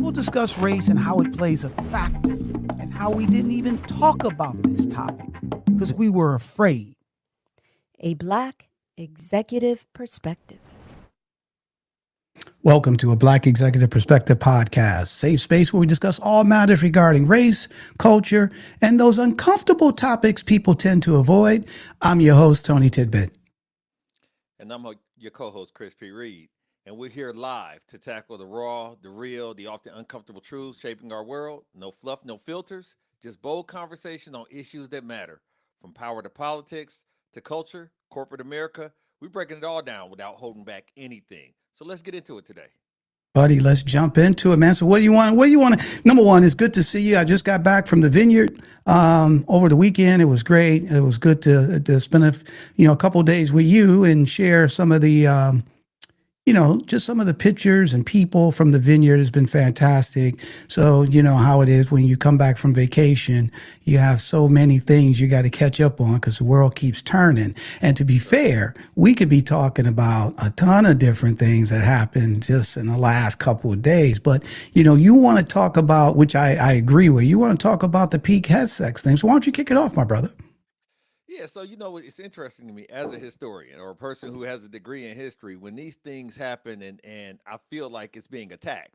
We'll discuss race and how it plays a factor, and how we didn't even talk about this topic because we were afraid. A Black Executive Perspective. Welcome to a Black Executive Perspective podcast, safe space where we discuss all matters regarding race, culture, and those uncomfortable topics people tend to avoid. I'm your host, Tony Tidbit. And I'm your co-host, Chris P. Reed. And we're here live to tackle the raw, the real, the often uncomfortable truths shaping our world. No fluff, no filters, just bold conversation on issues that matter. From power to politics, to culture, corporate America, we're breaking it all down without holding back anything. So let's get into it today. Buddy, let's jump into it, man. So what do you want? What do you want? Number one, it's good to see you. I just got back from the vineyard over the weekend. It was great. It was good to spend a couple of days with you and share some of the just some of the pictures and people from the vineyard has been fantastic. So you know how it is when you come back from vacation, you have so many things you got to catch up on because the world keeps turning. And to be fair, we could be talking about a ton of different things that happened just in the last couple of days. But, you want to talk about, which I agree with, you want to talk about the peak Hegseth thing. So why don't you kick it off, my brother? Yeah, so it's interesting to me as a historian or a person who has a degree in history, when these things happen and I feel like it's being attacked.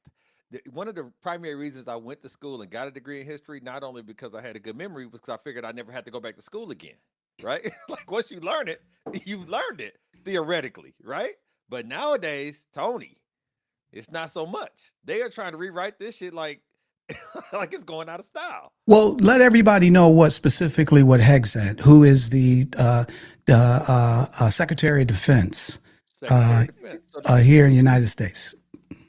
One of the primary reasons I went to school and got a degree in history, not only because I had a good memory, was because I figured I never had to go back to school again, right? Like once you learn it, you've learned it theoretically, right? But nowadays, Tony, it's not so much. They are trying to rewrite this shit like it's going out of style. Well, let everybody know what Hegseth, who is the Secretary of Defense, here in the United States.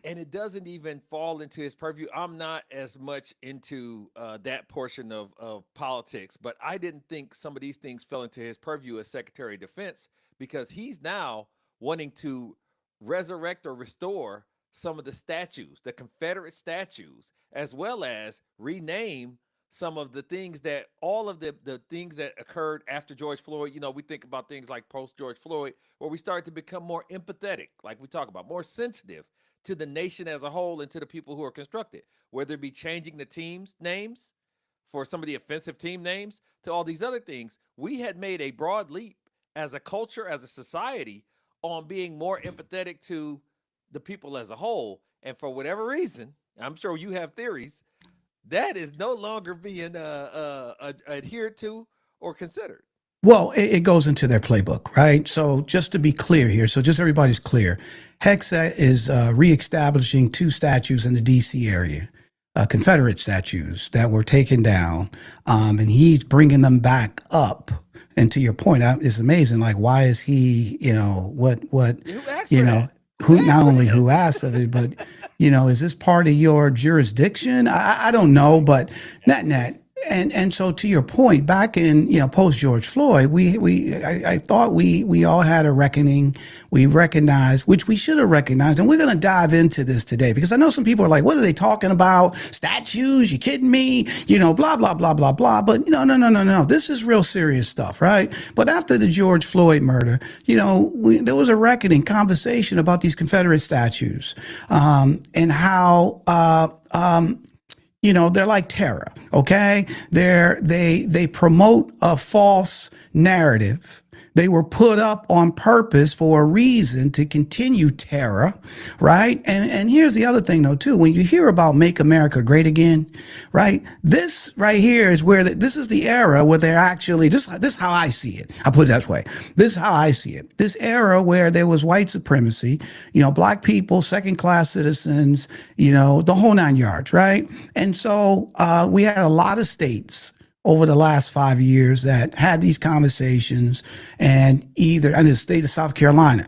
And it doesn't even fall into his purview. I'm not as much into that portion of politics, but I didn't think some of these things fell into his purview as Secretary of Defense because he's now wanting to resurrect or restore some of the statues, the Confederate statues, as well as rename some of the things that all of the things that occurred after George Floyd. We think about things like post George Floyd, where we start to become more empathetic, like we talk about, more sensitive to the nation as a whole and to the people who are constructed, whether it be changing the teams' names for some of the offensive team names to all these other things. We had made a broad leap as a culture, as a society, on being more empathetic to the people as a whole. And for whatever reason, I'm sure you have theories, that is no longer being adhered to or considered. Well, it goes into their playbook, right? So just to be clear here, so just everybody's clear, Hegseth is reestablishing two statues in the D.C. area, Confederate statues that were taken down, and he's bringing them back up. And to your point, it's amazing. Like, why is he, who not only who asked of it, but, is this part of your jurisdiction? I don't know, but net. And so to your point, back in, post George Floyd, I thought we all had a reckoning. We recognized, which we should have recognized. And we're going to dive into this today because I know some people are like, what are they talking about? Statues? You kidding me? Blah, blah, blah, blah, blah. But no. This is real serious stuff, right? But after the George Floyd murder, there was a reckoning conversation about these Confederate statues, and how, they're like terror, okay? They promote a false narrative. They were put up on purpose for a reason to continue terror, right? And here's the other thing, though, too. When you hear about Make America Great Again, right? This right here is where this is the era where they're actually, this is how I see it. I put it that way. This is how I see it. This era where there was white supremacy, black people, second-class citizens, the whole nine yards, right? And so we had a lot of states over the last 5 years that had these conversations, and in the state of South Carolina,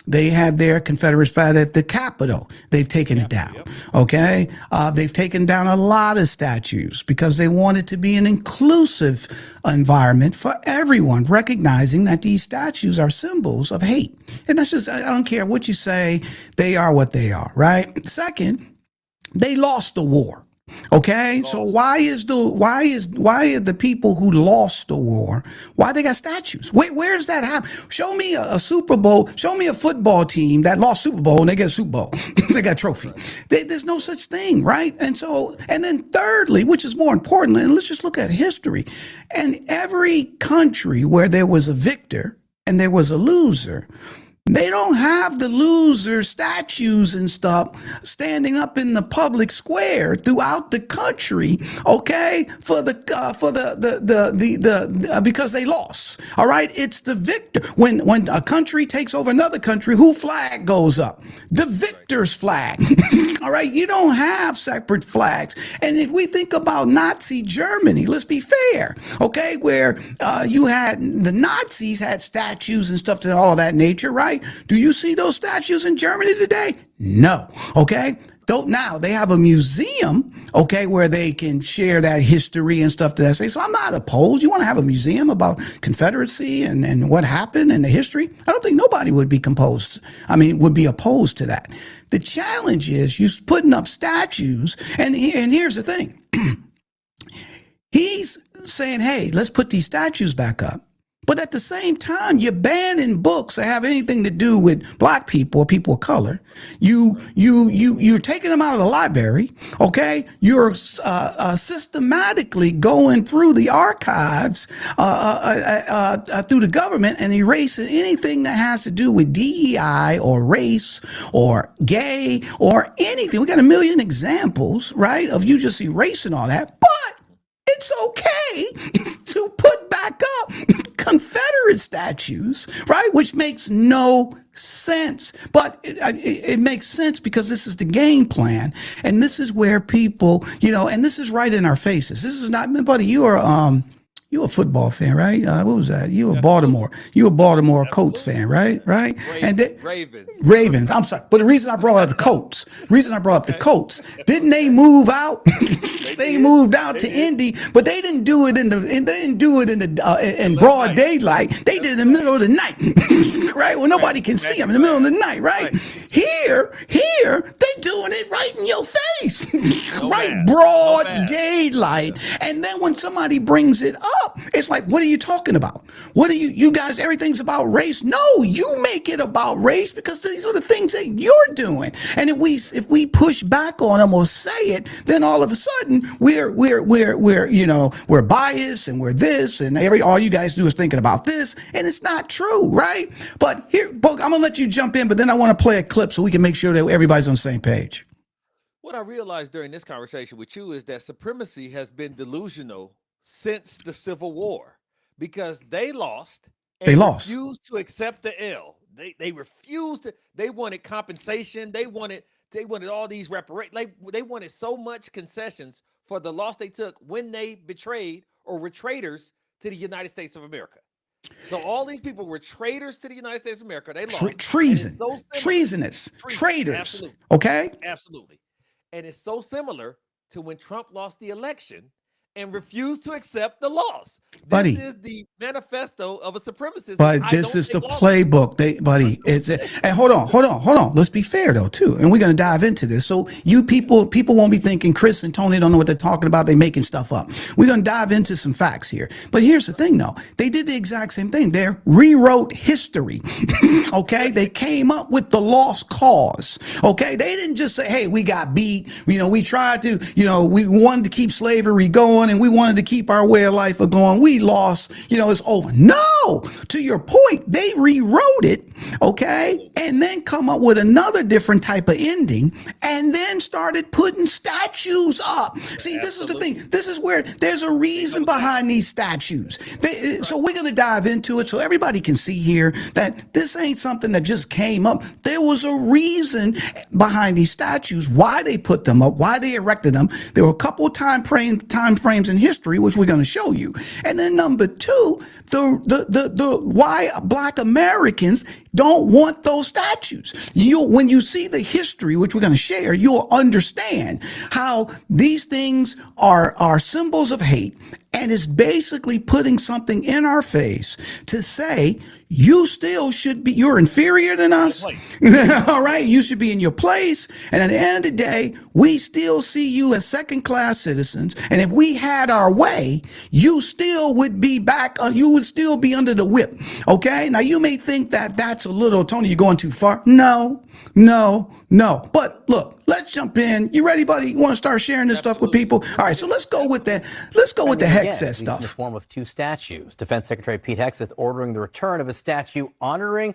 they had their Confederate flag at the Capitol. They've taken it down. Yep. Okay. They've taken down a lot of statues because they want it to be an inclusive environment for everyone, recognizing that these statues are symbols of hate. And that's just, I don't care what you say, they are what they are, right? Second, they lost the war. Okay, so Lost. why are the people who lost the war, why they got statues? Where's that happen? Show me a Super Bowl. Show me a football team that lost Super Bowl and they get a Super Bowl. They got a trophy. There's no such thing, right? And then thirdly, which is more important, and let's just look at history. And every country where there was a victor and there was a loser, they don't have the loser statues and stuff standing up in the public square throughout the country, okay, because they lost. All right, it's the victor. When a country takes over another country, who flag goes up? The victor's flag. All right, you don't have separate flags. And if we think about Nazi Germany, let's be fair, okay, where you had the Nazis had statues and stuff to all that nature, right? Do you see those statues in Germany today? No. Okay. Now they have a museum, okay, where they can share that history and stuff to that say. So I'm not opposed. You want to have a museum about Confederacy and what happened and the history? I don't think nobody would be would be opposed to that. The challenge is you putting up statues, and here's the thing. He's saying, hey, let's put these statues back up. But at the same time, you're banning books that have anything to do with black people or people of color. You're taking them out of the library. Okay, you're systematically going through the archives through the government and erasing anything that has to do with DEI or race or gay or anything. We got a million examples, right, of you just erasing all that, but it's okay to put back up Confederate statues, right? Which makes no sense. But it makes sense because this is the game plan. And this is where people, and this is right in our faces. This is not, buddy, you a football fan, right? What was that? You a Baltimore Colts fan, right? Right? Ravens. I'm sorry. But the reason I brought up the Colts, didn't they move out? They moved out to Indy, but they didn't do it in broad daylight. They did it in the middle of the night, right? Well, nobody can see them in the middle of the night, right? Here, they're doing it right in your face, right? Broad daylight. And then when somebody brings it up, it's like, what are you talking about? What are you guys, everything's about race? No, you make it about race because these are the things that you're doing. And if we push back on them or say it, then all of a sudden we're biased and we're this and all you guys do is thinking about this, and it's not true, right? But here, Book, I'm gonna let you jump in, but then I want to play a clip so we can make sure that everybody's on the same page. What I realized during this conversation with you is that supremacy has been delusional since the Civil War because they lost and refused to accept the L. They refused to, they wanted compensation. They wanted all these reparations. Like they wanted so much concessions for the loss they took when they betrayed or were traitors to the United States of America. So all these people were traitors to the United States of America. They lost. Treasonous, traitors. Absolutely. Okay? Absolutely. And it's so similar to when Trump lost the election and refused to accept the loss. This is the manifesto of a supremacist. But this is the playbook. And hold on. Let's be fair though, too. And we're going to dive into this. So you people won't be thinking Chris and Tony don't know what they're talking about. They're making stuff up. We're going to dive into some facts here. But here's the thing though. They did the exact same thing. They rewrote history. Okay. They came up with the lost cause. Okay. They didn't just say, hey, we got beat. We tried to, we wanted to keep slavery going and we wanted to keep our way of life going. We lost, it's over. No, to your point, they rewrote it, okay, and then come up with another different type of ending and then started putting statues up. See, this is the thing. This is where there's a reason behind these statues. So we're going to dive into it so everybody can see here that this ain't something that just came up. There was a reason behind these statues, why they put them up, why they erected them. There were a couple of time frames in history, which we're going to show you. And then number two, the why Black Americans don't want those statues. When you see the history, which we're going to share, you'll understand how these things are symbols of hate. And it's basically putting something in our face to say, you still should be, you're inferior than us. All right. You should be in your place. And at the end of the day, we still see you as second class citizens. And if we had our way, you still would be back, you would still be under the whip. Okay. Now you may think that that's a little, Tony, you're going too far. No. But look, let's jump in. You ready, buddy? You want to start sharing this stuff with people? All right, so let's go with the Hegseth stuff. In the form of two statues. Defense Secretary Pete Hegseth ordering the return of a statue honoring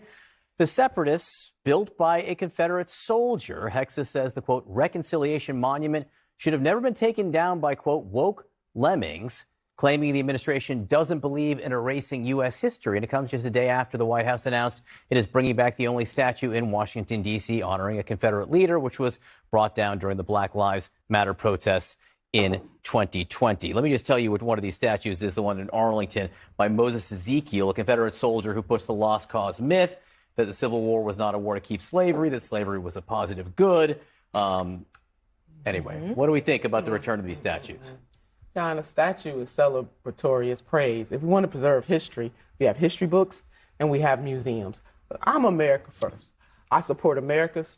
the separatists built by a Confederate soldier. Hegseth says the, quote, reconciliation monument should have never been taken down by, quote, woke lemmings, claiming the administration doesn't believe in erasing U.S. history. And it comes just a day after the White House announced it is bringing back the only statue in Washington, D.C., honoring a Confederate leader, which was brought down during the Black Lives Matter protests in 2020. Let me just tell you what one of these statues is, the one in Arlington by Moses Ezekiel, a Confederate soldier who puts the lost cause myth that the Civil War was not a war to keep slavery, that slavery was a positive good. Anyway, what do we think about the return of these statues? John, a statue is celebratory, it's praise. If we want to preserve history, we have history books and we have museums. I'm America first. I support Americans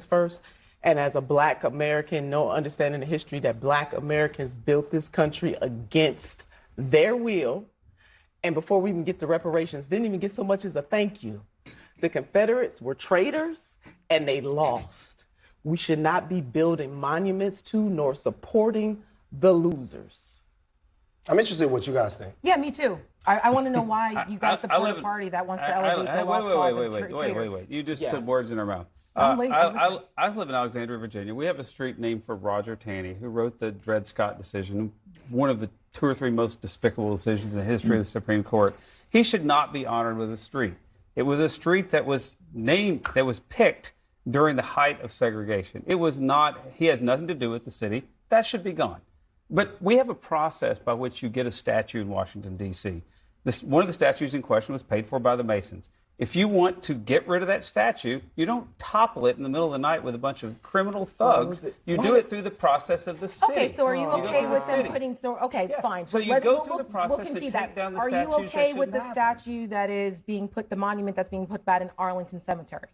first. And as a Black American, no understanding the history that Black Americans built this country against their will. And before we even get to reparations, didn't even get so much as a thank you. The Confederates were traitors and they lost. We should not be building monuments to nor supporting the losers. I'm interested in what you guys think. Yeah, me too. I want to know why you guys support a party that wants to elevate the lost cause of traitors. Wait. You just put words in our mouth. I'm I live in Alexandria, Virginia. We have a street named for Roger Taney, who wrote the Dred Scott decision, one of the 2 or 3 most despicable decisions in the history of the Supreme Court. He should not be honored with a street. It was a street that was named, that was picked during the height of segregation. It was not, he has nothing to do with the city. That should be gone. But we have a process by which you get a statue in Washington, D.C. One of the statues in question was paid for by the Masons. If you want to get rid of that statue, you don't topple it in the middle of the night with a bunch of criminal thugs. You do it through the process of the city. Okay, so are you okay with them putting, fine. So you go through the process to take down the statues. Are you okay with the statue that is being put, the monument that's being put back in Arlington Cemetery?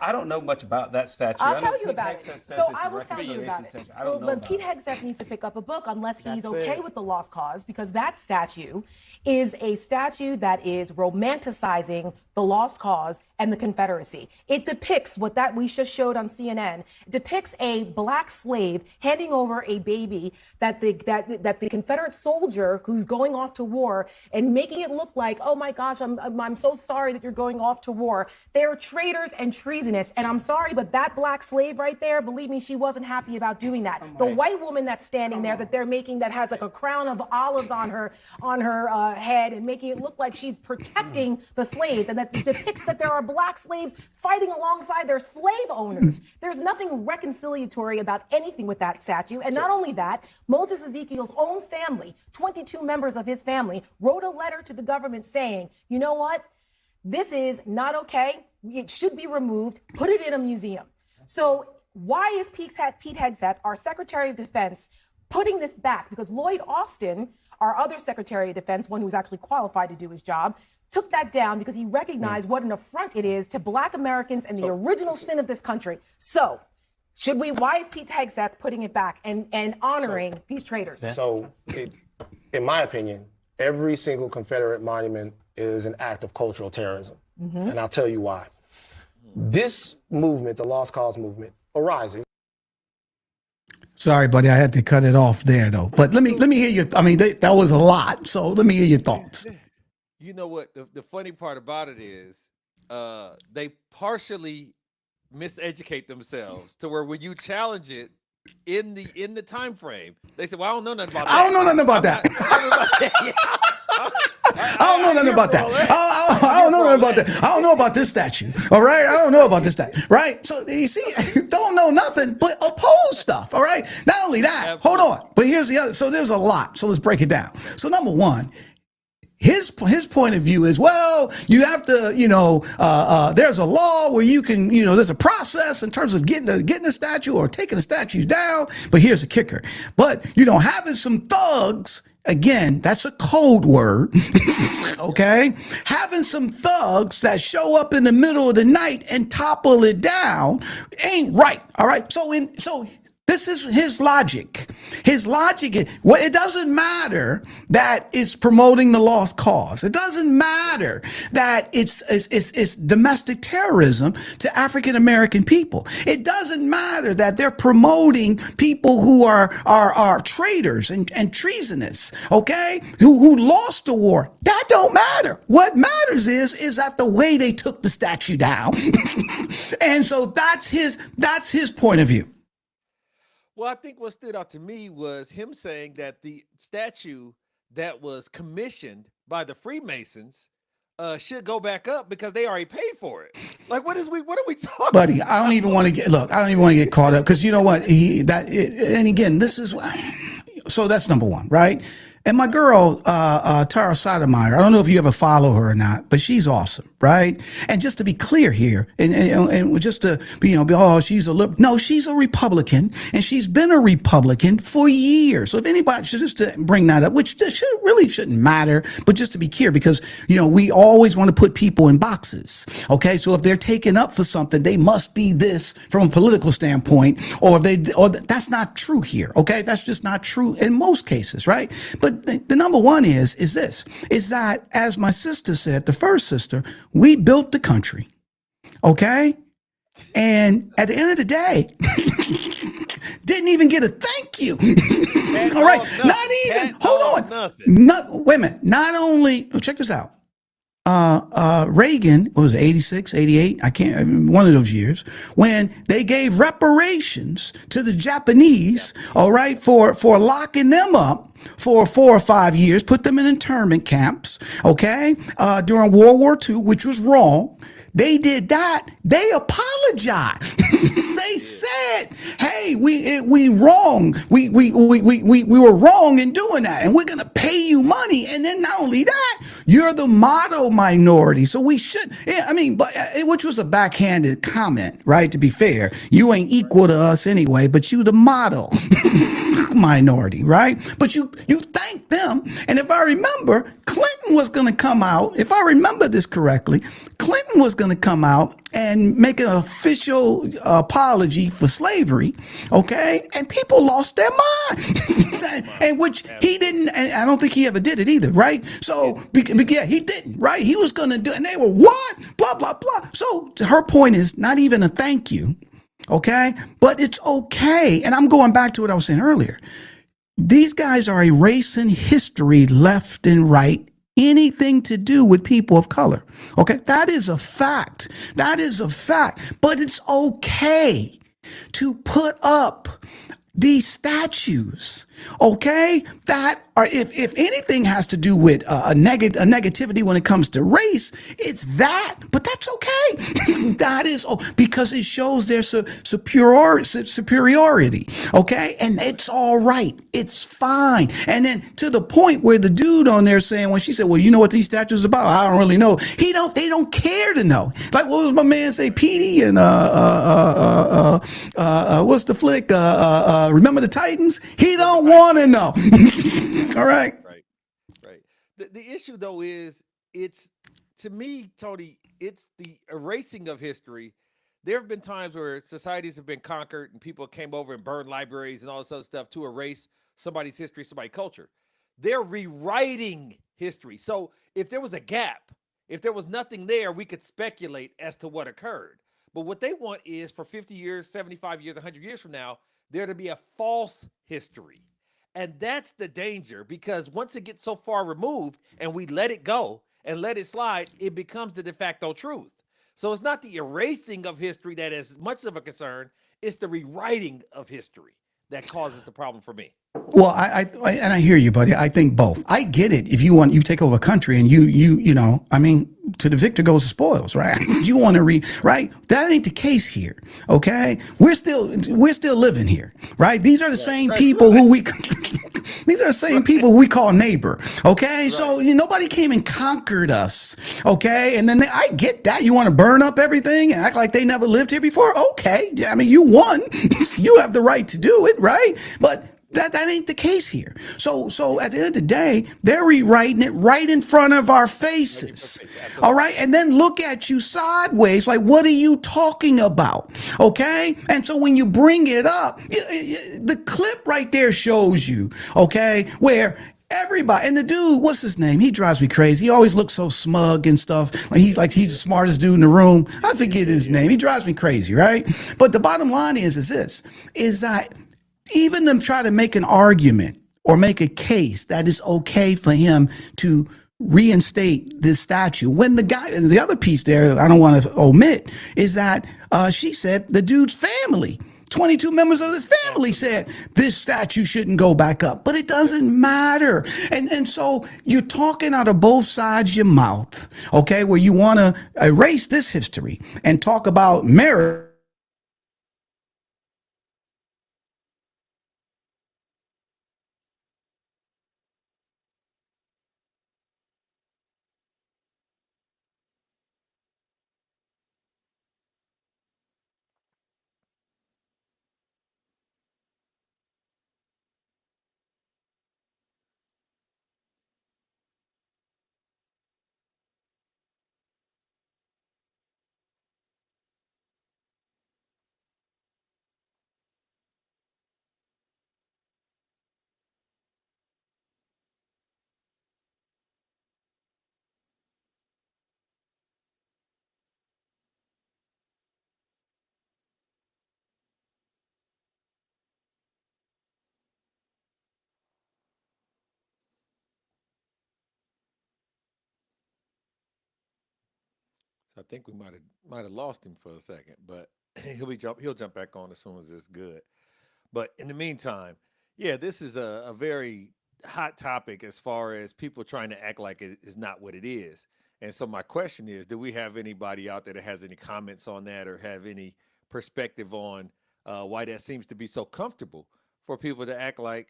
I don't know much about that statue. I'll tell you about it. So I will tell you about it. But Pete Hegseth needs to pick up a book unless he's okay with the lost cause, because that statue is a statue that is romanticizing the lost cause and the Confederacy. It depicts what that we just showed on CNN. It depicts a Black slave handing over a baby that the Confederate soldier who's going off to war, and making it look like, oh my gosh, I'm so sorry that you're going off to war. They are traitors and treasonous. And I'm sorry, but that Black slave right there, believe me, she wasn't happy about doing that. The white woman that's standing there that they're making, that has like a crown of olives on her head, and making it look like she's protecting the slaves, and that depicts that there are Black slaves fighting alongside their slave owners. There's nothing reconciliatory about anything with that statue. And not only that, Moses Ezekiel's own family, 22 members of his family, wrote a letter to the government saying, you know what? This is not okay. It should be removed. Put it in a museum. So why is Pete Hegseth, our Secretary of Defense, putting this back? Because Lloyd Austin, our other Secretary of Defense, one who's actually qualified to do his job, took that down because he recognized what an affront it is to Black Americans and the original sin of this country. So why is Pete Hegseth putting it back and honoring these traitors? In my opinion, every single Confederate monument is an act of cultural terrorism. And I'll tell you why. This movement, the Lost Cause movement, arises. Sorry, buddy, I had to cut it off there, though. But let me hear your. I mean, that was a lot. So let me hear your thoughts. You know what? The funny part about it is, they partially miseducate themselves to where when you challenge it in the time frame, they say, "Well, I don't know nothing about that." I don't know nothing about that. I don't know nothing about that. I don't know nothing about that. I don't know about this statue. All right. I don't know about this statue. Right. So you see, don't know nothing but oppose stuff. All right. Not only that, Absolutely. Hold on. But here's the other. So there's a lot. So let's break it down. So number one, his point of view is, well, you have to, there's a law where you can, there's a process in terms of getting a statue or taking the statue down. But here's the kicker. But, having some thugs again, that's a code word, okay? Having some thugs that show up in the middle of the night and topple it down ain't right, all right? So this is his logic. His logic is, well, it doesn't matter that it's promoting the lost cause. It doesn't matter that it's domestic terrorism to African American people. It doesn't matter that they're promoting people who are traitors and treasonous, okay? Who lost the war. That don't matter. What matters is that the way they took the statue down. And so that's his point of view. Well, I think what stood out to me was him saying that the statue that was commissioned by the Freemasons should go back up because they already paid for it. Like, what are we talking Buddy, about? I don't even want to get caught up because you know what? And again, this is, so that's number one, right? And my girl, Tara Sotomayor, I don't know if you ever follow her or not, but she's awesome, right? And just to be clear here, and just to be, oh, she's a liberal. No, she's a Republican, and she's been a Republican for years. So if anybody should just to bring that up, which really shouldn't matter, but just to be clear, because, we always want to put people in boxes, okay? So if they're taken up for something, they must be this from a political standpoint, or that's not true here, okay? That's just not true in most cases, right? But the number one is that, as my sister said, the first sister, we built the country, okay? And at the end of the day, didn't even get a thank you. All right, not even, hold on. Wait a minute, not only, check this out. Reagan, what was it, 86, 88? One of those years, when they gave reparations to the Japanese, all right, for locking them up for 4 or 5 years, put them in internment camps, okay, during World War II, which was wrong. They did that. They apologized. They said, "Hey, we wrong. We were wrong in doing that, and we're gonna pay you money." And then not only that, you're the model minority, so we should. Yeah, which was a backhanded comment, right? To be fair, you ain't equal to us anyway, but you the model minority, right? But you thank them. And if I remember, Clinton was going to come out. If I remember this correctly, Clinton was going to come out and make an official apology for slavery, okay? And people lost their mind, and which he didn't, and I don't think he ever did it either, right? So, yeah, he didn't, right? He was going to do, and they were, what? Blah, blah, blah. So her point is not even a thank you, okay? But it's okay. And I'm going back to what I was saying earlier. These guys are erasing history left and right, anything to do with people of color. Okay, that is a fact. That is a fact. But it's okay to put up these statues, okay, that are, if anything has to do with a negativity when it comes to race, it's that. But that's okay. That is, because it shows their superiority, okay, and it's all right. It's fine. And then to the point where the dude on there saying, when she said, "Well, you know what these statues are about?" I don't really know. They don't care to know. Like, what was my man say? Petey and what's the flick? Remember the Titans? He don't want to know. All right. Right. The issue though is, it's, to me, Tony, it's the erasing of history. There have been times where societies have been conquered and people came over and burned libraries and all this other stuff to erase somebody's history, somebody's culture. They're rewriting history. So if there was a gap, if there was nothing there, we could speculate as to what occurred. But what they want is, for 50 years, 75 years, 100 years from now, there to be a false history. And that's the danger, because once it gets so far removed and we let it go and let it slide, it becomes the de facto truth. So it's not the erasing of history that is much of a concern. It's the rewriting of history that causes the problem for me. Well, I hear you, buddy. I think both. I get it. If you take over a country and to the victor goes the spoils, right? You want to right? That ain't the case here. Okay, we're still living here, right? These are the same people who we these are the same people who we call neighbor. Okay, right. So nobody came and conquered us. Okay, and then I get that you want to burn up everything and act like they never lived here before. Okay, I mean, you won. You have the right to do it, right? But That ain't the case here. So at the end of the day, they're rewriting it right in front of our faces. All right. And then look at you sideways. Like, what are you talking about? Okay. And so when you bring it up, the clip right there shows you, okay, where everybody, and the dude, what's his name? He drives me crazy. He always looks so smug and stuff. He's the smartest dude in the room. I forget his name. He drives me crazy, right? But the bottom line is that even them try to make an argument or make a case that it's okay for him to reinstate this statue. When the other piece there, I don't want to omit, is that she said the dude's family, 22 members of the family said this statue shouldn't go back up, but it doesn't matter. And so you're talking out of both sides of your mouth, okay, where you want to erase this history and talk about merit. So I think we might have lost him for a second, but he'll jump back on as soon as it's good. But in the meantime, yeah, this is a very hot topic as far as people trying to act like it is not what it is. And so my question is, do we have anybody out there that has any comments on that or have any perspective on why that seems to be so comfortable for people to act like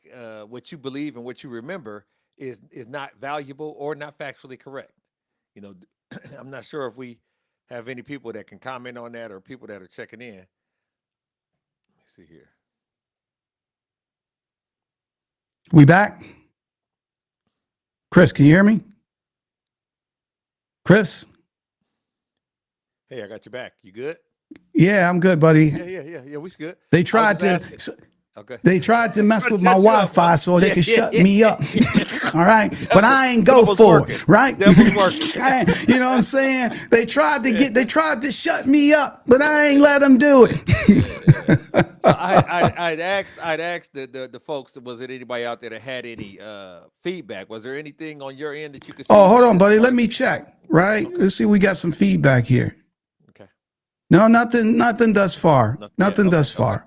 what you believe and what you remember is not valuable or not factually correct? You know, I'm not sure if we have any people that can comment on that or people that are checking in. Let me see here. We back? Chris, can you hear me? Chris? Hey, I got you back. You good? Yeah, I'm good, buddy. Yeah, we good. They tried to... Okay. They tried to mess with my Wi-Fi so they could shut me up. All right. But I ain't go for it. Right. You know what I'm saying? They tried to shut me up, but I ain't let them do it. I'd asked the folks, was there anybody out there that had any feedback? Was there anything on your end that you could see? Oh, hold on, buddy. Let me check. Right. Okay. Let's see. We got some feedback here. Okay. No, nothing thus far. Nothing thus far.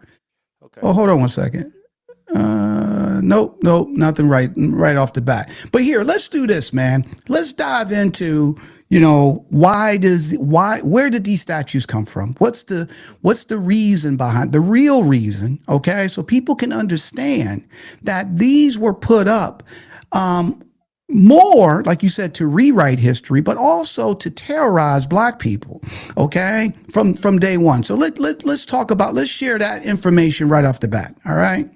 Okay. Oh, hold on one second. Nope, nothing right off the bat. But here, let's do this, man. Let's dive into, where did these statues come from? What's the reason behind the real reason? Okay, so people can understand that these were put up more, like you said, to rewrite history, but also to terrorize Black people, okay, from day one. So let's share that information right off the bat, all right?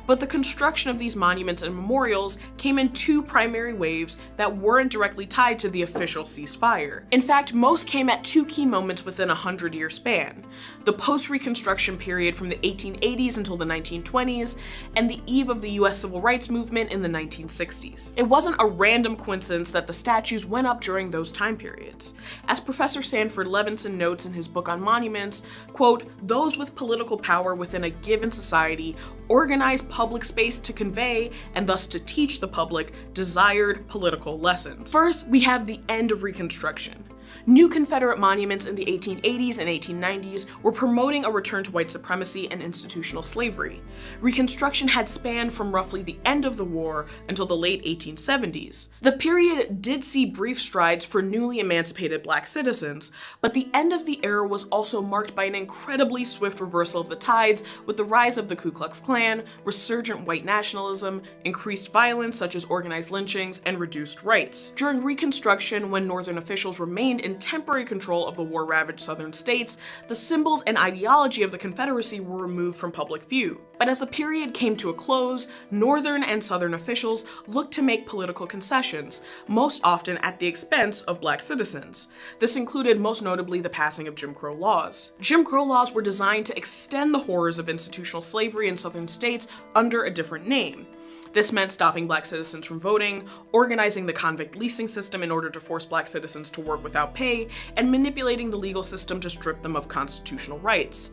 But the construction of these monuments and memorials came in two primary waves that weren't directly tied to the official ceasefire. In fact, most came at two key moments within a 100-year span: the post-Reconstruction period from the 1880s until the 1920s, and the eve of the US Civil Rights Movement in the 1960s. It wasn't a random coincidence that the statues went up during those time periods. As Professor Sanford Levinson notes in his book on monuments, quote, "Those with political power within a given society organize public space to convey, and thus to teach the public, desired political lessons." First, we have the end of Reconstruction. New Confederate monuments in the 1880s and 1890s were promoting a return to white supremacy and institutional slavery. Reconstruction had spanned from roughly the end of the war until the late 1870s. The period did see brief strides for newly emancipated Black citizens, but the end of the era was also marked by an incredibly swift reversal of the tides with the rise of the Ku Klux Klan, resurgent white nationalism, increased violence such as organized lynchings, and reduced rights. During Reconstruction, when Northern officials remained remained in temporary control of the war-ravaged southern states, the symbols and ideology of the Confederacy were removed from public view. But as the period came to a close, northern and southern officials looked to make political concessions, most often at the expense of black citizens. This included most notably the passing of Jim Crow laws. Jim Crow laws were designed to extend the horrors of institutional slavery in southern states under a different name. This meant stopping black citizens from voting, organizing the convict leasing system in order to force black citizens to work without pay, and manipulating the legal system to strip them of constitutional rights.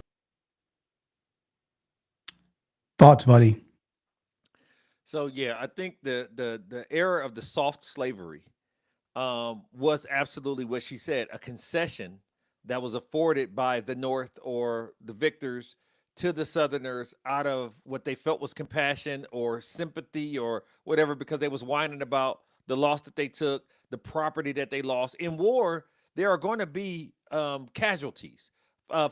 Thoughts, buddy? So yeah, I think the era of the soft slavery was absolutely what she said, a concession that was afforded by the North or the victors to the Southerners out of what they felt was compassion or sympathy or whatever, because they was whining about the loss that they took, the property that they lost. In war, there are going to be casualties,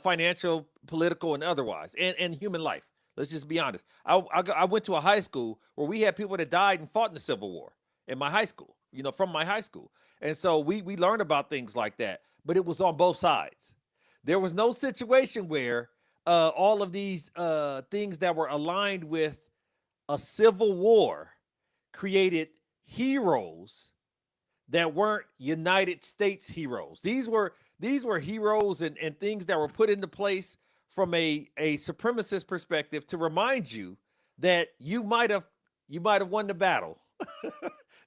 financial, political, and otherwise, and human life. Let's just be honest. I went to a high school where we had people that died and fought in the Civil War in my high school, from my high school. And so we learned about things like that, but it was on both sides. There was no situation where all of these things that were aligned with a civil war created heroes that weren't United States heroes. These were heroes and things that were put into place from a supremacist perspective to remind you that you might have won the battle.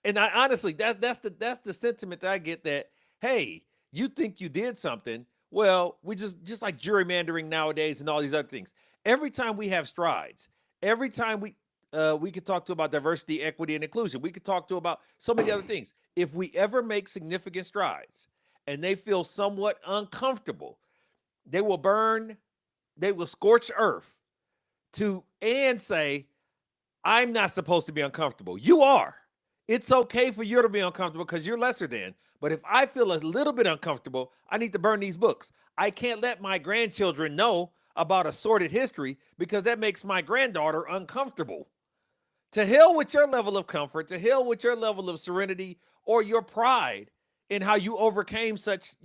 And I honestly, that's the sentiment that I get, that, hey, you think you did something. Well, we just like gerrymandering nowadays and all these other things. Every time we have strides, every time we could talk about diversity, equity, and inclusion. We could talk about so many other things. If we ever make significant strides and they feel somewhat uncomfortable, they will scorch earth and say, I'm not supposed to be uncomfortable. You are. It's okay for you to be uncomfortable because you're lesser than. But if I feel a little bit uncomfortable, I need to burn these books. I can't let my grandchildren know about a sordid history because that makes my granddaughter uncomfortable. To hell with your level of comfort, to hell with your level of serenity or your pride in how you overcame such,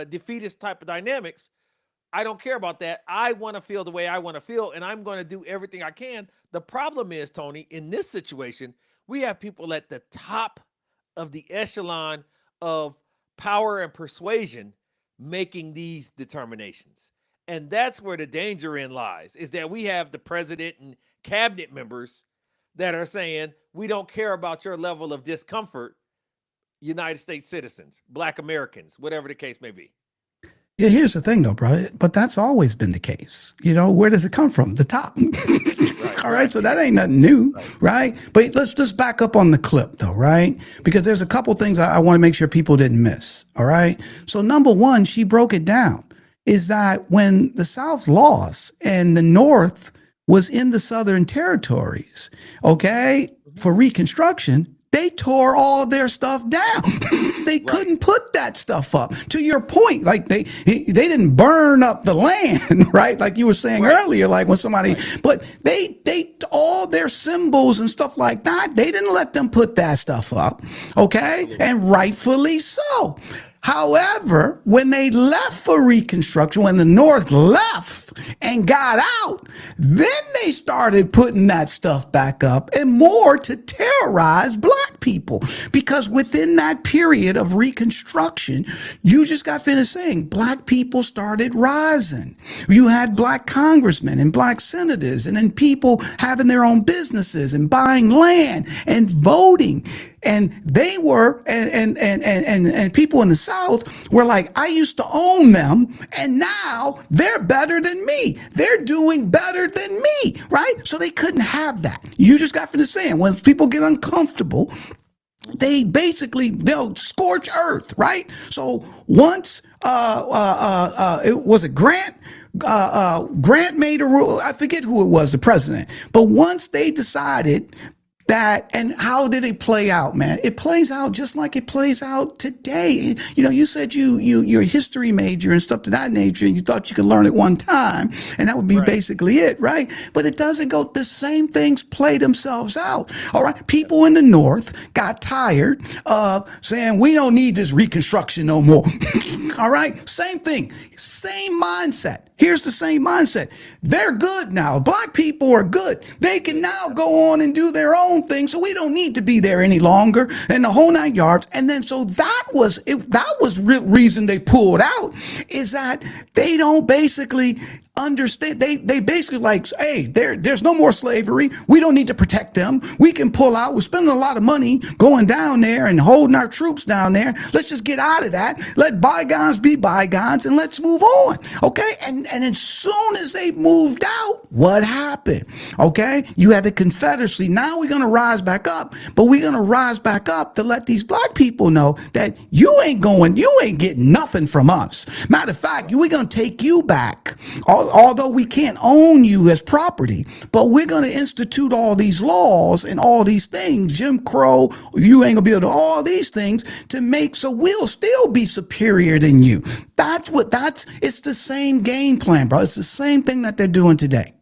defeatist type of dynamics. I don't care about that. I want to feel the way I want to feel, and I'm going to do everything I can. The problem is, Tony, in this situation, we have people at the top of the echelon of power and persuasion making these determinations. And that's where the danger in lies, is that we have the president and cabinet members that are saying, we don't care about your level of discomfort, United States citizens, Black Americans, whatever the case may be. Yeah, here's the thing though, bro, but that's always been the case. Where does it come from? The top. All right. So that ain't nothing new, right? But let's just back up on the clip though, right? Because there's a couple things I want to make sure people didn't miss. All right. So number one, she broke it down, is that when the South lost and the North was in the Southern territories, okay, for Reconstruction, they tore all their stuff down. They couldn't put that stuff up. To your point, like they didn't burn up the land, right? Like you were saying earlier, like when somebody, but they all their symbols and stuff like that, they didn't let them put that stuff up, okay? And rightfully so. However, when they left for Reconstruction, when the North left and got out, then they started putting that stuff back up and more to terrorize Black people. Because within that period of Reconstruction, you just got finished saying Black people started rising. You had Black congressmen and Black senators, and then people having their own businesses and buying land and voting. And they were, and people in the South were like, I used to own them, and now they're better than me. They're doing better than me, right? So they couldn't have that. You just got finished saying, when people get uncomfortable, they'll scorch earth, right? So once, it was a Grant. Grant made a rule. I forget who it was, the president. But once they decided that, and how did it play out, man? It plays out just like it plays out today. You know, you said you're a history major and stuff to that nature, and you thought you could learn it one time, and that would be basically it, right? But it doesn't go. The same things play themselves out. All right, people in the North got tired of saying we don't need this Reconstruction no more. All right, same thing, same mindset. Here's the same mindset. They're good now. Black people are good. They can now go on and do their own thing. So we don't need to be there any longer, and the whole 9 yards. And then so that was real reason they pulled out, is that they don't basically understand. They basically like, hey, there's no more slavery. We don't need to protect them. We can pull out. We're spending a lot of money going down there and holding our troops down there. Let's just get out of that. Let bygones be bygones and let's move on. Okay. And as soon as they moved out, what happened? Okay. You had the Confederacy. Now we're going to rise back up, but we're going to rise back up to let these black people know that you ain't getting nothing from us. Matter of fact, we're going to take you back. Although we can't own you as property, but we're going to institute all these laws and all these things, Jim Crow, you ain't gonna be able to, all these things to make, so we'll still be superior than you. It's the same game plan, bro. It's the same thing that they're doing today.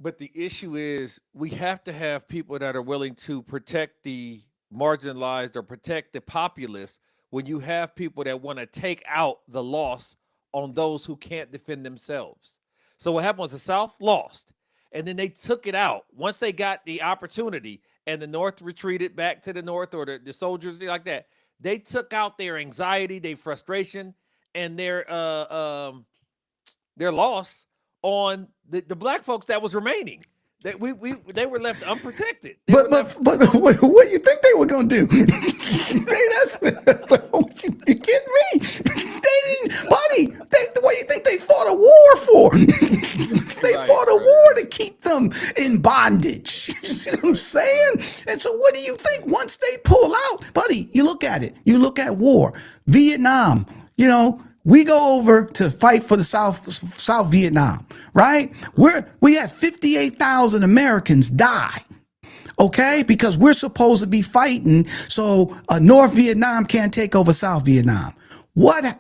But the issue is we have to have people that are willing to protect the marginalized or protect the populace when you have people that want to take out the loss on those who can't defend themselves. So what happened was the South lost, and then they took it out once they got the opportunity, and the North retreated back to the North, or the soldiers like that. They took out their anxiety, their frustration, and their loss on the black folks that was remaining. That they were left unprotected. But what do you think they were gonna do? You kidding me? They didn't, buddy. What do you think they fought a war for? They fought a war to keep them in bondage. You see what I'm saying? And so, what do you think? Once they pull out, buddy, you look at it. You look at war, Vietnam. You know. We go over to fight for the South Vietnam, right? We had 58,000 Americans die, okay? Because we're supposed to be fighting so North Vietnam can't take over South Vietnam.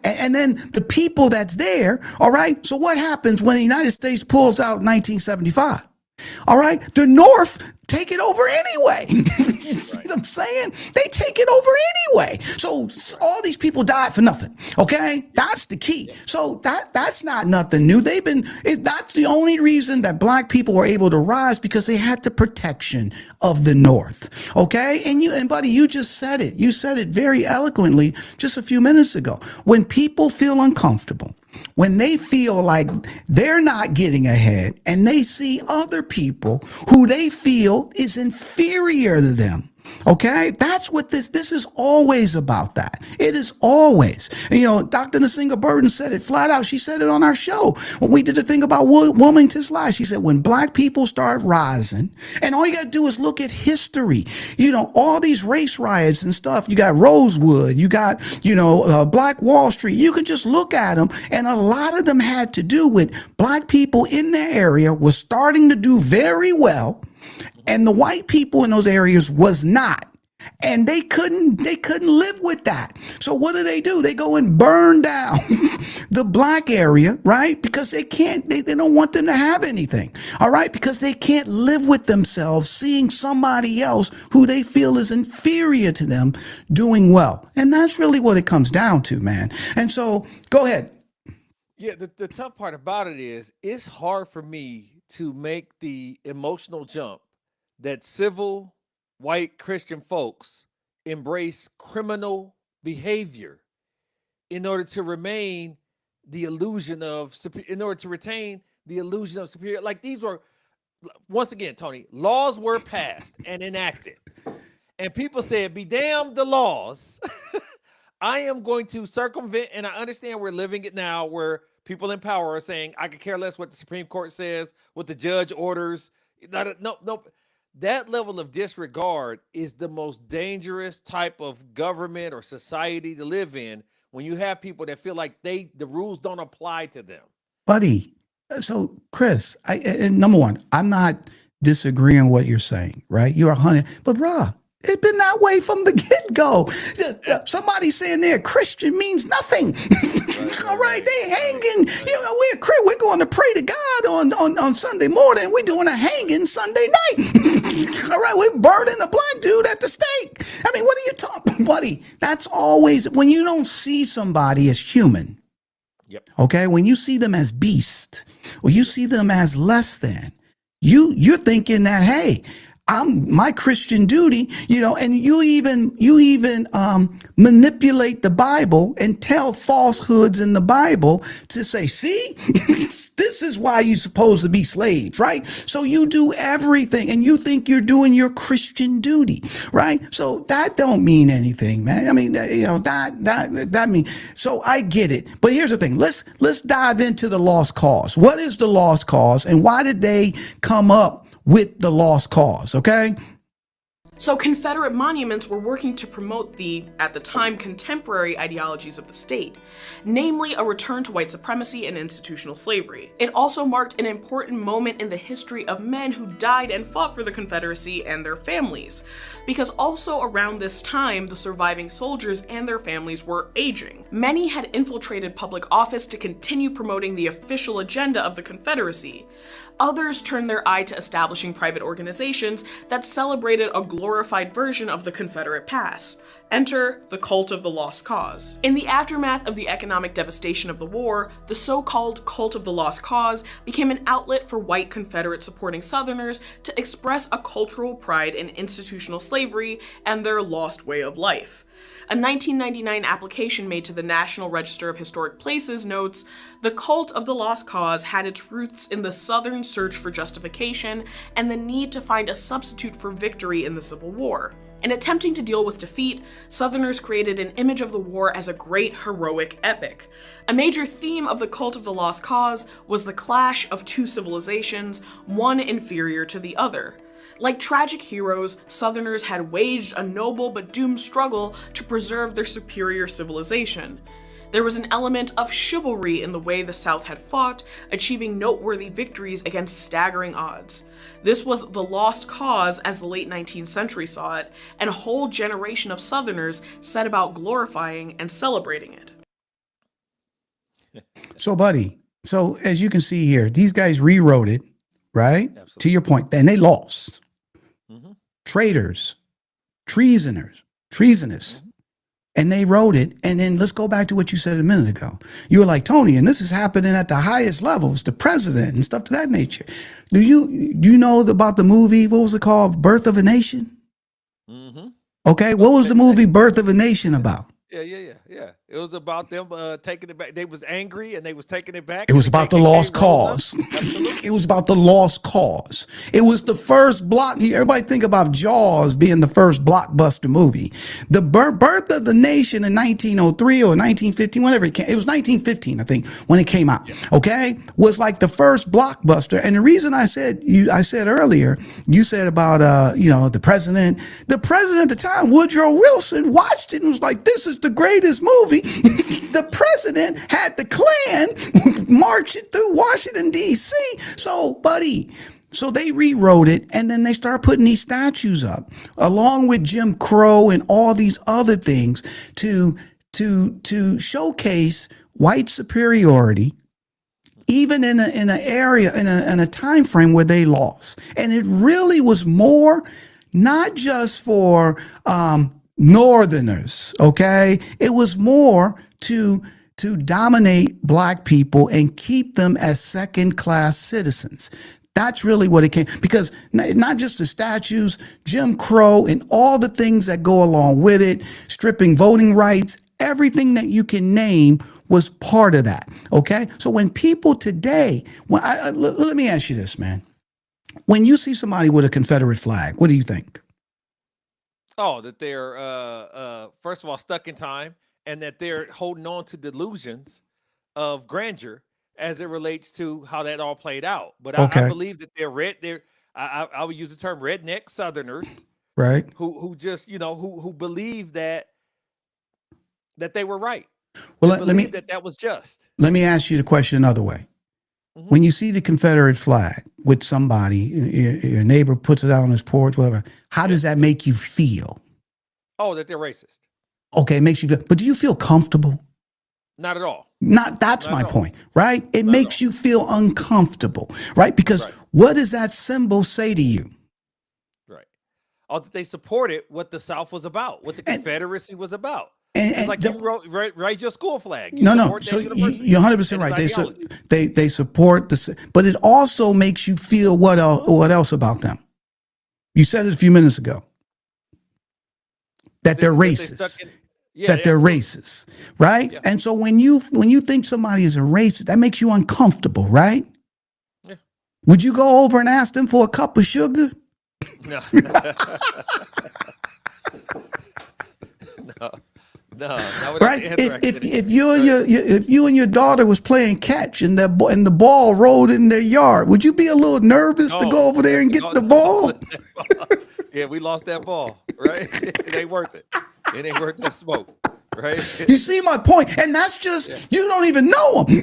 And then the people that's there, all right? So what happens when the United States pulls out in 1975? All right, the North take it over anyway. You see what I'm saying? They take it over anyway. So all these people died for nothing. Okay, that's the key. So that's not nothing new. That's the only reason that black people were able to rise, because they had the protection of the North. Okay, and buddy, you just said it. You said it very eloquently just a few minutes ago. When people feel uncomfortable, when they feel like they're not getting ahead, and they see other people who they feel is inferior to them. Okay, that's what this is always about. That it is always, you know, Dr. Nasinga Burden said it flat out. She said it on our show when we did the thing about Wilmington's Lie. She said, when black people start rising, and all you got to do is look at history, you know, all these race riots and stuff. You got Rosewood, you got, you know, Black Wall Street. You can just look at them, and a lot of them had to do with black people in their area was starting to do very well, and the white people in those areas was not. And they couldn't live with that. So what do? They go and burn down the black area, right? Because they don't want them to have anything. All right? Because they can't live with themselves seeing somebody else who they feel is inferior to them doing well. And that's really what it comes down to, man. And so go ahead. Yeah, the tough part about it is it's hard for me to make the emotional jump that civil white Christian folks embrace criminal behavior in order to retain the illusion of superior. Like, these were, once again, Tony, laws were passed and enacted, and people said, be damned the laws. I am going to circumvent, and I understand we're living it now where people in power are saying, I could care less what the Supreme Court says, what the judge orders. No. That level of disregard is the most dangerous type of government or society to live in, when you have people that feel like the rules don't apply to them. Buddy, so Chris, and number one, I'm not disagree on what you're saying, right? You're 100, but bruh, it's been that way from the get-go. Somebody saying they're Christian means nothing. All right, they hanging. You know, we're going to pray to God on Sunday morning. We're doing a hanging Sunday night. All right, we're burning the black dude at the stake. I mean, what are you talking, buddy? That's always when you don't see somebody as human. Yep. Okay, when you see them as beast, or you see them as less than, you're thinking that, hey, I'm my Christian duty, you know, and you even manipulate the Bible and tell falsehoods in the Bible to say, see, this is why you're supposed to be slaves, right? So you do everything and you think you're doing your Christian duty, right? So that don't mean anything, man. I mean, you know, that mean, so I get it. But here's the thing. Let's dive into the lost cause. What is the lost cause and why did they come up with the lost cause, okay? So Confederate monuments were working to promote the, at the time, contemporary ideologies of the state, namely a return to white supremacy and institutional slavery. It also marked an important moment in the history of men who died and fought for the Confederacy and their families, because also around this time, the surviving soldiers and their families were aging. Many had infiltrated public office to continue promoting the official agenda of the Confederacy. Others turned their eye to establishing private organizations that celebrated a glorified version of the Confederate past. Enter the cult of the lost cause. In the aftermath of the economic devastation of the war, the so-called cult of the lost cause became an outlet for white Confederate supporting Southerners to express a cultural pride in institutional slavery and their lost way of life. A 1999 application made to the National Register of Historic Places notes, "The cult of the lost cause had its roots in the Southern search for justification and the need to find a substitute for victory in the Civil War. In attempting to deal with defeat, Southerners created an image of the war as a great heroic epic. A major theme of the cult of the lost cause was the clash of two civilizations, one inferior to the other. Like tragic heroes, Southerners had waged a noble but doomed struggle to preserve their superior civilization. There was an element of chivalry in the way the South had fought, achieving noteworthy victories against staggering odds. This was the lost cause as the late 19th century saw it, and a whole generation of Southerners set about glorifying and celebrating it." So, buddy, so as you can see here, these guys rewrote it, right? Absolutely. To your point, and they lost. Mm-hmm. Traitors, treasonous. And they wrote it. And then let's go back to what you said a minute ago. You were like, Tony, and this is happening at the highest levels, the president and stuff to that nature. Do you know about the movie? What was it called? Birth of a Nation? Mm-hmm. Okay. What was the movie Birth of a Nation about? Yeah. It was about them taking it back. They was angry and they was taking it back. It was about the lost cause. It was about the lost cause. It was the first everybody think about Jaws being the first blockbuster movie. The Birth of the Nation in 1903 or 1915, whenever it came. It was 1915, I think, when it came out. Yeah. Okay. Was like the first blockbuster. And the reason I said earlier, you said about, the president at the time, Woodrow Wilson, watched it and was like, this is the greatest movie. The president had the Klan march it through Washington, D.C. So, buddy, so they rewrote it, and then they started putting these statues up, along with Jim Crow and all these other things to showcase white superiority, even in a time frame where they lost. And it really was more not just for Northerners, okay? It was more to dominate black people and keep them as second-class citizens. That's really what it came, because not just the statues, Jim Crow and all the things that go along with it, stripping voting rights, everything that you can name was part of that, okay? So when people today, let me ask you this, man. When you see somebody with a Confederate flag, what do you think? Oh, that they're first of all stuck in time, and that they're holding on to delusions of grandeur as it relates to how that all played out. But Okay. I believe that I would use the term redneck Southerners, Right? who just who believe that they were right. Well, let me that was just. ask you the question another way. When you see the Confederate flag with somebody, your neighbor puts it out on his porch, whatever, how does that make you feel? Oh, that they're racist. Okay, it makes you feel, but do you feel comfortable? Not at all. That's Not my at all. point, right? It Not at makes all. you feel uncomfortable, right? Because Right. what does that symbol say to you? Right. Oh, that they supported what the South was about, what the Confederacy was about. It's like you write your school flag. You No. support So that university you're 100% and right. its ideology. They support this, but it also makes you feel what else about them? You said it a few minutes ago. That they're racist. That they're racist, right? Yeah. And so when you think somebody is a racist, that makes you uncomfortable, right? Yeah. Would you go over and ask them for a cup of sugar? No. No. Right? If you and your daughter was playing catch and the ball rolled in their yard, would you be a little nervous to go over there and get the ball? Yeah, we lost that ball, right? It ain't worth it. It ain't worth that smoke, right? You see my point? And that's just, you don't even know them.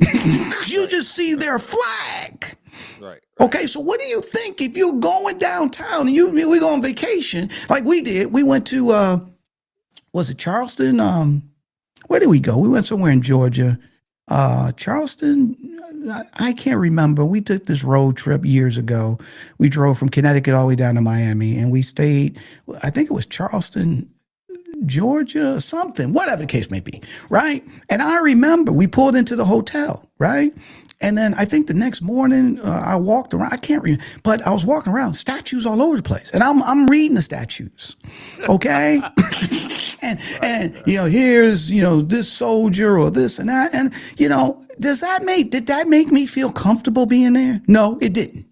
You just see their flag. Right. Okay, so what do you think if you're going downtown and we go on vacation like we did? We went to, was it Charleston? Where did we go? We went somewhere in Georgia. Charleston? I can't remember. We took this road trip years ago. We drove from Connecticut all the way down to Miami, and we stayed, I think it was Charleston, Georgia, something, whatever the case may be, right? And I remember we pulled into the hotel, right? And then I think the next morning I walked around. I can't remember, but I was walking around, statues all over the place, and I'm reading the statues, okay? and here's this soldier or this and that, and did that make me feel comfortable being there? No, it didn't.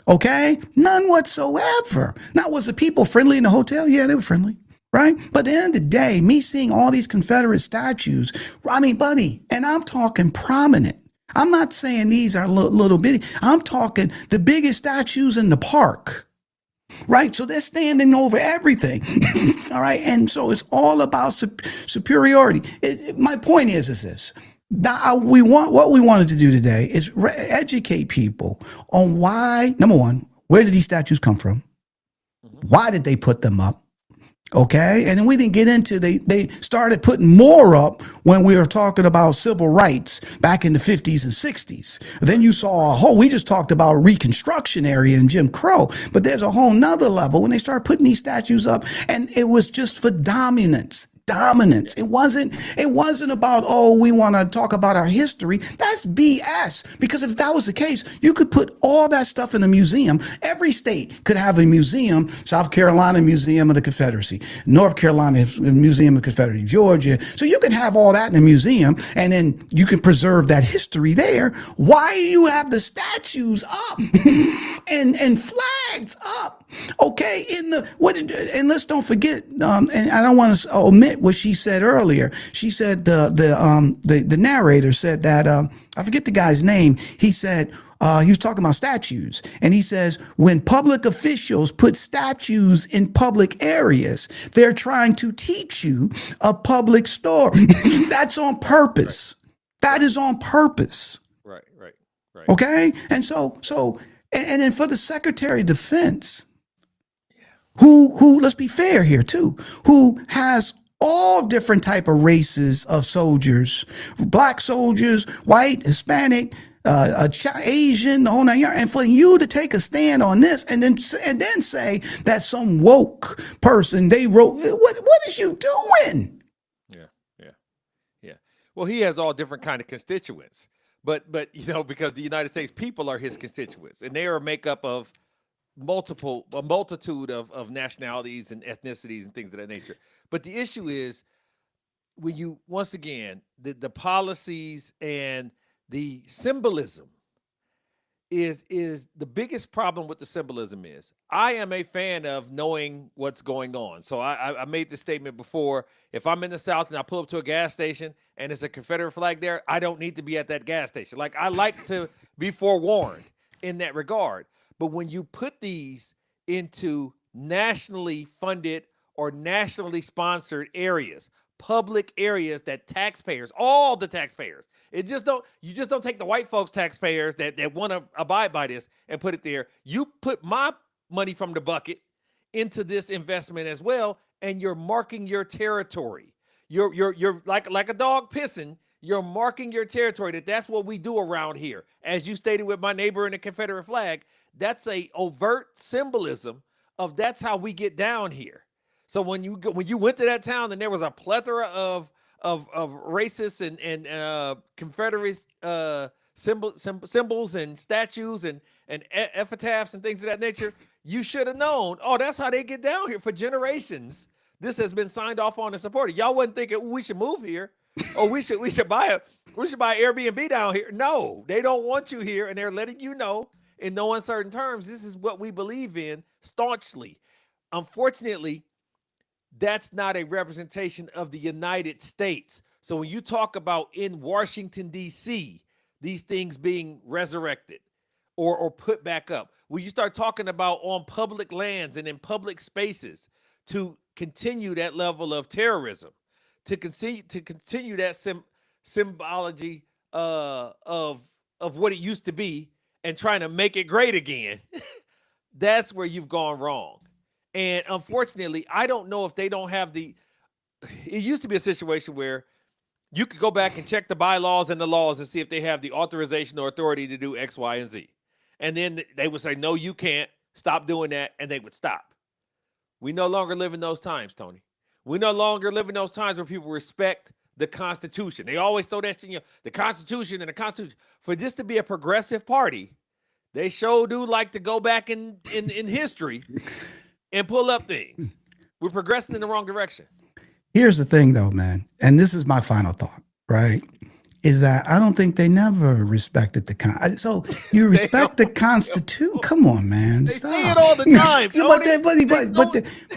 Okay, none whatsoever. Now, was the people friendly in the hotel? Yeah, they were friendly. Right? But at the end of the day, me seeing all these Confederate statues, I mean, buddy, and I'm talking prominent. I'm not saying these are little bitty. I'm talking the biggest statues in the park. Right? So they're standing over everything. All right. And so it's all about superiority. My point is this. What we wanted to do today is educate people on why, number one, where did these statues come from? Why did they put them up? Okay. And then we didn't get into, they started putting more up when we were talking about civil rights back in the 50s and 60s. Then you saw we just talked about Reconstruction area and Jim Crow, but there's a whole nother level when they started putting these statues up, and it was just for dominance. It wasn't about, we want to talk about our history. That's BS. Because if that was the case, you could put all that stuff in a museum. Every state could have a museum. South Carolina Museum of the Confederacy, North Carolina Museum of the Confederacy, Georgia. So you can have all that in a museum, and then you can preserve that history there. Why do you have the statues up and flags up? Okay, and let's don't forget, and I don't want to omit what she said earlier. She said the narrator said that I forget the guy's name. He said he was talking about statues, and he says when public officials put statues in public areas, they're trying to teach you a public story. That's on purpose. That is on purpose. Right. Okay, and so and then for the Secretary of Defense, who let's be fair here too, who has all different type of races of soldiers, black soldiers, white, Hispanic, Asian, the whole nine yards, and for you to take a stand on this and then say that some woke person they wrote, what is you doing? Yeah. Well, he has all different kind of constituents, but because the United States people are his constituents, and they are a makeup of a multitude of nationalities and ethnicities and things of that nature. But the issue is when you, once again, the policies and the symbolism is the biggest problem with the symbolism is I am a fan of knowing what's going on. So I made this statement before. If I'm in the South and I pull up to a gas station and there's a Confederate flag there, I don't need to be at that gas station. Like, I like to be forewarned in that regard. But when you put these into nationally funded or nationally sponsored areas, public areas that taxpayers, all the taxpayers, you just don't take the white folks taxpayers that want to abide by this and put it there. You put my money from the bucket into this investment as well, and you're marking your territory. You're like a dog pissing. You're marking your territory. That's what we do around here. As you stated with my neighbor in the Confederate flag, that's a overt symbolism of that's how we get down here. So when you went to that town and there was a plethora of racist and Confederate symbols and statues and epitaphs and things of that nature, you should have known. Oh, that's how they get down here for generations. This has been signed off on and supported. Y'all wasn't thinking we should move here. Oh, we should buy Airbnb down here. No, they don't want you here, and they're letting you know in no uncertain terms. This is what we believe in staunchly. Unfortunately, that's not a representation of the United States. So when you talk about in Washington, D.C., these things being resurrected or put back up, when you start talking about on public lands and in public spaces to continue that level of terrorism, to continue that symbology of what it used to be and trying to make it great again, that's where you've gone wrong. And unfortunately, I don't know if they don't have it used to be a situation where you could go back and check the bylaws and the laws and see if they have the authorization or authority to do X, Y, and Z. And then they would say, no, you can't, stop doing that, and they would stop. We no longer live in those times, Tony. We no longer live in those times where people respect the Constitution. They always throw that thing, the Constitution and the Constitution. For this to be a progressive party, they sure do like to go back in history and pull up things. We're progressing in the wrong direction. Here's the thing, though, man, and this is my final thought, right? Is that I don't think they never respected the So you respect the Constitution? Come on, man. They say it all the time.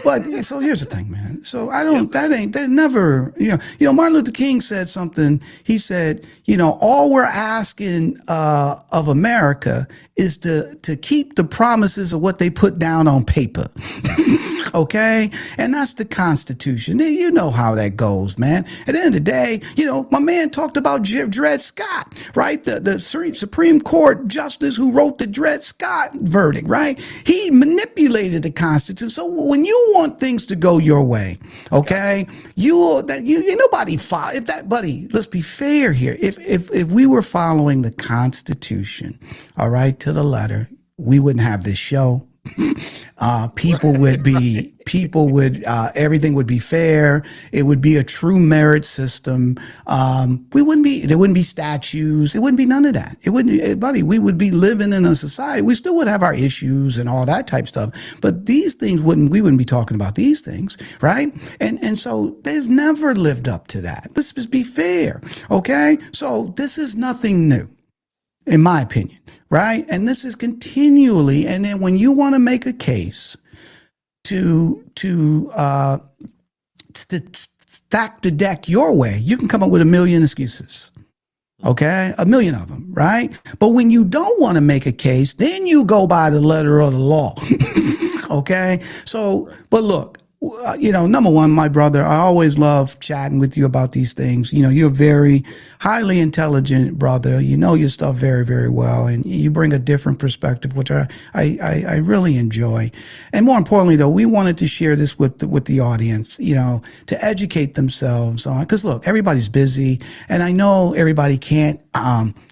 But so here's the thing, man. So I don't. They never. Martin Luther King said something. He said, all we're asking of America is to keep the promises of what they put down on paper. Okay, and that's the Constitution. You know how that goes, man. At the end of the day, my man talked about Dred Scott, right? The Supreme Court justice who wrote the Dred Scott verdict, right? He manipulated the Constitution. So when you want things to go your way, okay, ain't nobody follow. If that, buddy, let's be fair here. If we were following the Constitution, all right, to the letter, we wouldn't have this show. Everything would be fair. It would be a true merit system. There wouldn't be statues. It wouldn't be none of that. It wouldn't, buddy, we would be living in a society. We still would have our issues and all that type stuff. But these things we wouldn't be talking about these things, right? And so they've never lived up to that. Let's just be fair. Okay. So this is nothing new, in my opinion. Right. And this is continually. And then when you want to make a case to stack the deck your way, you can come up with a million excuses. OK, a million of them. Right. But when you don't want to make a case, then you go by the letter of the law. OK, so but look. Number one, my brother, I always love chatting with you about these things. You're a very highly intelligent brother. You know your stuff very, very well. And you bring a different perspective, which I really enjoy. And more importantly, though, we wanted to share this with the audience, to educate themselves on, because look, everybody's busy. And I know everybody can't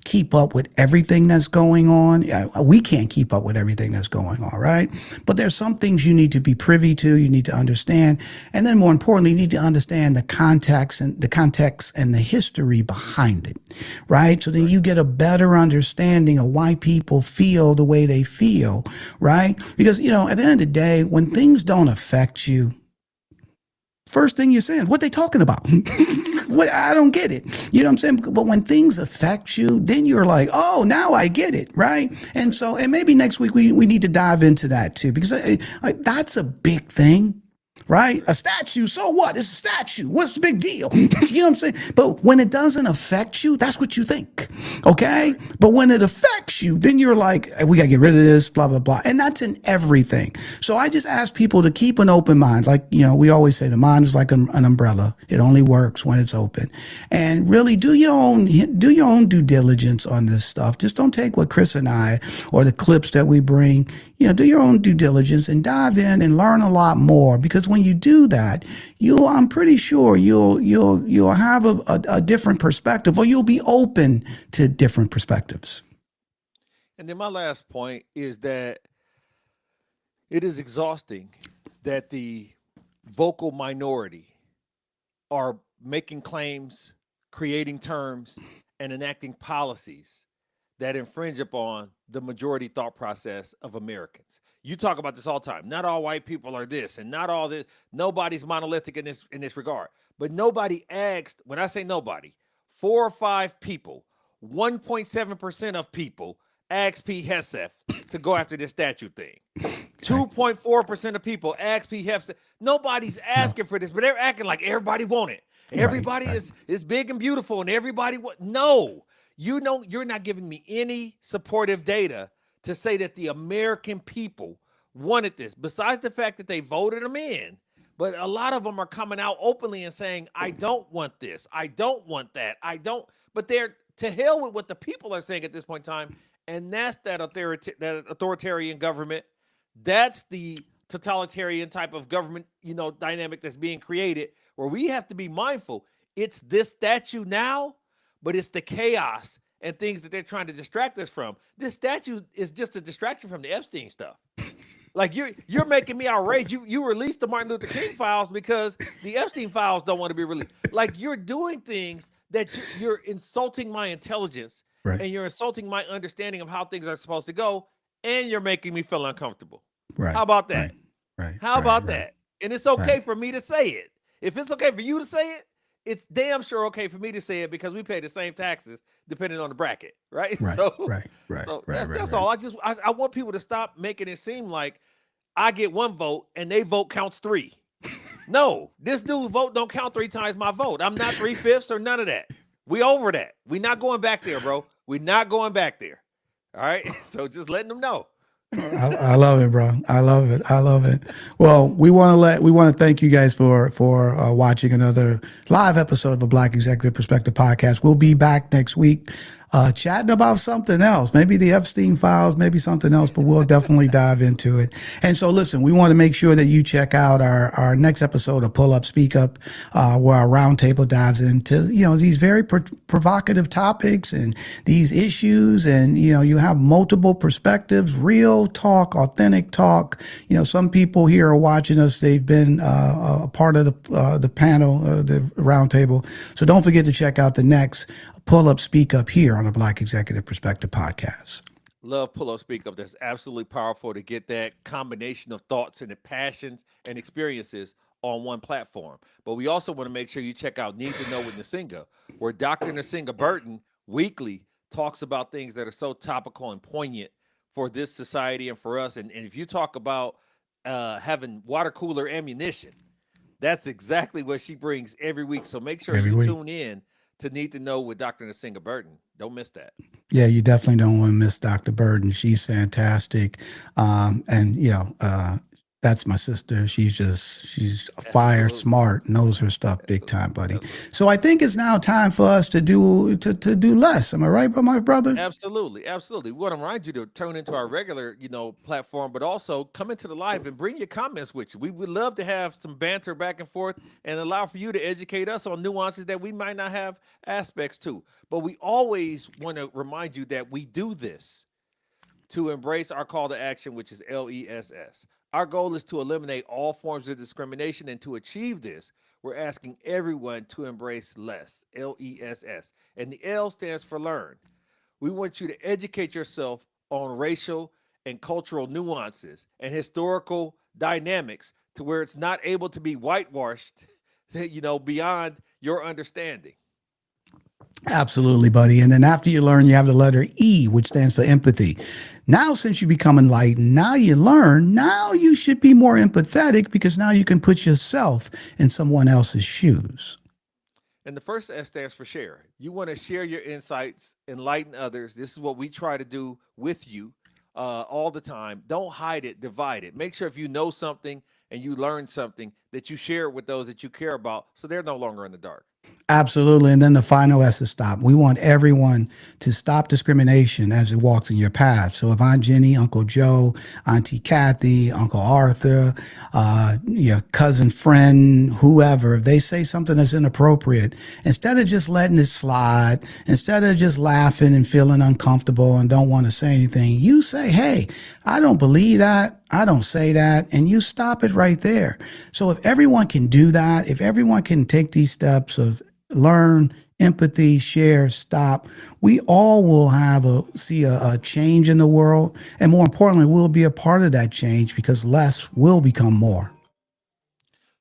keep up with everything that's going on. We can't keep up with everything that's going on, right? But there's some things you need to be privy to, you need to understand. And then more importantly, you need to understand the context and the history behind it, right? So then you get a better understanding of why people feel the way they feel, right? Because, at the end of the day, when things don't affect you, first thing you're saying, what they talking about? I don't get it. You know what I'm saying? But when things affect you, then you're like, oh, now I get it, right? And maybe next week we need to dive into that too, because that's a big thing. right? A statue, so what? It's a statue. What's the big deal? You know what I'm saying? But when it doesn't affect you, that's what you think, okay? But when it affects you, then you're like, hey, we got to get rid of this, blah, blah, blah. And that's in everything. So I just ask people to keep an open mind. Like, you know, we always say the mind is like an umbrella. It only works when it's open. And really do your own due diligence on this stuff. Just don't take what Chris and I or the clips that we bring. You know, do your own due diligence and dive in and learn a lot more, because when you do that, I'm pretty sure you'll have a different perspective, or you'll be open to different perspectives. And then my last point is that it is exhausting that the vocal minority are making claims, creating terms, and enacting policies that infringe upon the majority thought process of Americans. You talk about this all the time. Not all white people are this, and not all this. Nobody's monolithic in this regard. But nobody asked, when I say nobody, 4 or 5 people, 1.7% of people asked Pete Hegseth to go after this statue thing. 2.4% of people asked Pete Hegseth. Nobody's asking for this, but they're acting like everybody want it. Everybody is big and beautiful, and everybody no. You know, you're not giving me any supportive data to say that the American people wanted this, besides the fact that they voted them in. But a lot of them are coming out openly and saying, I don't want this. I don't want that. I don't. But they're to hell with what the people are saying at this point in time. And that's that authoritarian government. That's the totalitarian type of government, you know, dynamic that's being created, where we have to be mindful. It's this statue now, but it's the chaos and things that they're trying to distract us from. This statue is just a distraction from the Epstein stuff. Like you're making me outraged. You released the Martin Luther King files because the Epstein files don't want to be released. Like you're doing things that you're insulting my intelligence, and you're insulting my understanding of how things are supposed to go, and you're making me feel uncomfortable. How about that? How about that? And it's okay for me to say it. If it's okay for you to say it, it's damn sure okay for me to say it, because we pay the same taxes depending on the bracket, right? So that's all. I want people to stop making it seem like I get 1 vote and they vote counts 3. No, this dude vote don't count 3 times my vote. I'm not 3/5 or none of that. We over that. We not going back there, bro. We not going back there. All right. So just letting them know. I love it, bro. I love it. I love it. Well, we want to thank you guys for watching another live episode of a Black Executive Perspective podcast. We'll be back next week, chatting about something else, maybe the Epstein files, maybe something else, but we'll definitely dive into it. And so listen, we want to make sure that you check out our next episode of Pull Up, Speak Up, where our roundtable dives into, you know, these very provocative topics and these issues. And, you know, you have multiple perspectives, real talk, authentic talk. You know, some people here are watching us. They've been a part of the panel, the roundtable. So don't forget to check out the next Pull Up, Speak Up here on the Black Executive Perspective podcast. Love Pull Up, Speak Up. That's absolutely powerful to get that combination of thoughts and the passions and experiences on one platform. But we also want to make sure you check out Need to Know with Nsinga, where Dr. Nsinga Burton weekly talks about things that are so topical and poignant for this society and for us. And if you talk about having water cooler ammunition, that's exactly what she brings every week. So make sure you tune in to Need to Know with Dr. Nsinga Burton. Don't miss that. Yeah, you definitely don't want to miss Dr. Burton. She's fantastic. And, you know, that's my sister. She's fire, smart, knows her stuff big time, buddy. So I think it's now time for us to do less. Am I right, my brother? Absolutely. Absolutely. We want to remind you to turn into our regular, you know, platform, but also come into the live and bring your comments with you. We would love to have some banter back and forth and allow for you to educate us on nuances that we might not have aspects to. But we always want to remind you that we do this to embrace our call to action, which is LESS. Our goal is to eliminate all forms of discrimination, and to achieve this, we're asking everyone to embrace less, LESS. And the L stands for learn. We want you to educate yourself on racial and cultural nuances and historical dynamics to where it's not able to be whitewashed, you know, beyond your understanding. Absolutely, buddy. And then after you learn, you have the letter E, which stands for empathy. Now, since you become enlightened, now you learn, now you should be more empathetic because now you can put yourself in someone else's shoes. And the first S stands for share. You want to share your insights, enlighten others. This is what we try to do with you all the time. Don't hide it, divide it. Make sure if you know something and you learn something that you share it with those that you care about so they're no longer in the dark. Absolutely. And then the final S is stop. We want everyone to stop discrimination as it walks in your path. So if Aunt Jenny, Uncle Joe, Auntie Kathy, Uncle Arthur, your cousin, friend, whoever, if they say something that's inappropriate, instead of just letting it slide, instead of just laughing and feeling uncomfortable and don't want to say anything, you say, hey, I don't believe that. I don't say that. And you stop it right there. So if everyone can do that, if everyone can take these steps of learn, empathy, share, stop, we all will see a change in the world. And more importantly, we'll be a part of that change because less will become more.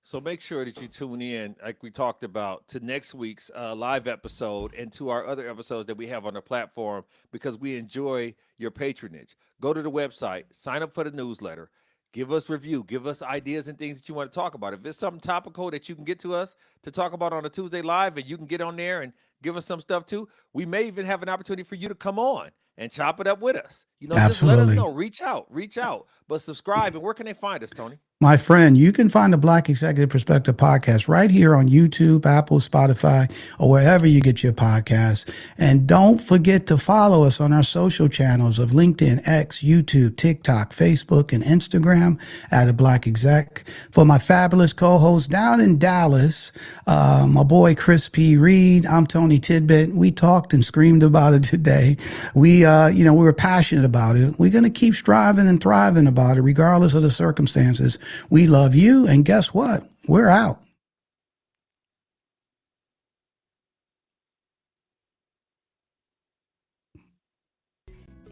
So make sure that you tune in, like we talked about, to next week's live episode and to our other episodes that we have on the platform because we enjoy your patronage. Go to the website, sign up for the newsletter, give us review, give us ideas and things that you want to talk about. If it's something topical that you can get to us to talk about on a Tuesday live and you can get on there and give us some stuff too, we may even have an opportunity for you to come on and chop it up with us. Just let us know. Reach out. But subscribe. And where can they find us, Tony? My friend, you can find the Black Executive Perspective podcast right here on YouTube, Apple, Spotify, or wherever you get your podcasts. And don't forget to follow us on our social channels of LinkedIn, X, YouTube, TikTok, Facebook, and Instagram at a Black Exec. For my fabulous co-host down in Dallas, my boy Chris P. Reed, I'm Tony Tidbit. We talked and screamed about it today. We were passionate about it. We're going to keep striving and thriving about it, regardless of the circumstances. We love you, and guess what? We're out.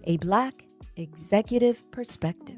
A Black Executive Perspective.